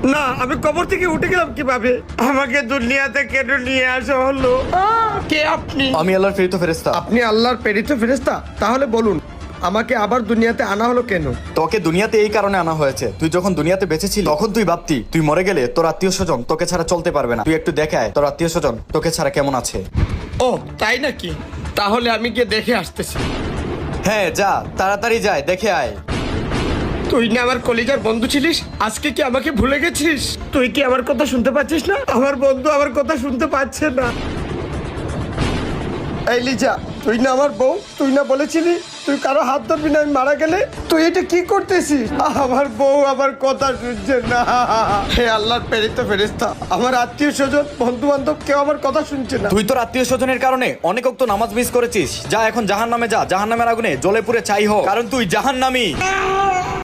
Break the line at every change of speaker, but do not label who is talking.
না, আমি কবর থেকে উঠে গেলাম কিভাবে? আমাকে দুনিয়াতে কেন নিয়ে আসা হলো? কে আপনি?
আমি আল্লাহর প্রেরিত ফেরেশতা।
আপনি আল্লাহর প্রেরিত ফেরেশতা? তাহলে বলুন, আমাকে আবার দুনিয়াতে আনা হলো কেন?
তোকে দুনিয়াতে এই কারণে আনা হয়েছে, তুই যখন দুনিয়াতে বেঁচে ছিলি তখন তুই ভাবতি তুই মরে গেলে তোর আত্মীয় স্বজন তোকে ছাড়া চলতে পারবে না। তুই একটু দেখায় তোর আত্মীয় স্বজন তোকে ছাড়া কেমন আছে।
ও তাই নাকি? তাহলে আমি গিয়ে দেখে আসতেছি।
হ্যাঁ যা, তাড়াতাড়ি যায়, দেখে আয়।
তুই না আমার কলিজার বন্ধু ছিলিস, আজকে কি আমাকে ভুলে গেছিস? তুই কি আমার কথা শুনতে পাচ্ছিস না? আমার বন্ধু আমার কথা শুনতে পাচ্ছে না। এই লিজা, তুই না আমার বউ, তুই না বলেছিলি তুই কারো হাত ধরবি না আমি মারা গেলে? তুই এটা কি করতেছিস? আমার বউ আমার কথা শুনছে না। হে আল্লাহর প্রেরিত ফেরেশতা, আমার আত্মীয় স্বজন বন্ধু বান্ধব কেউ আমার কথা শুনছে না।
তুই তোর আত্মীয় স্বজনের কারণে অনেক তো নামাজ মিস করেছিস। যা এখন জাহান্নামে যা, জাহান্নামের আগুনে জ্বলে পুড়ে ছাই হ, কারণ তুই জাহান্নামী।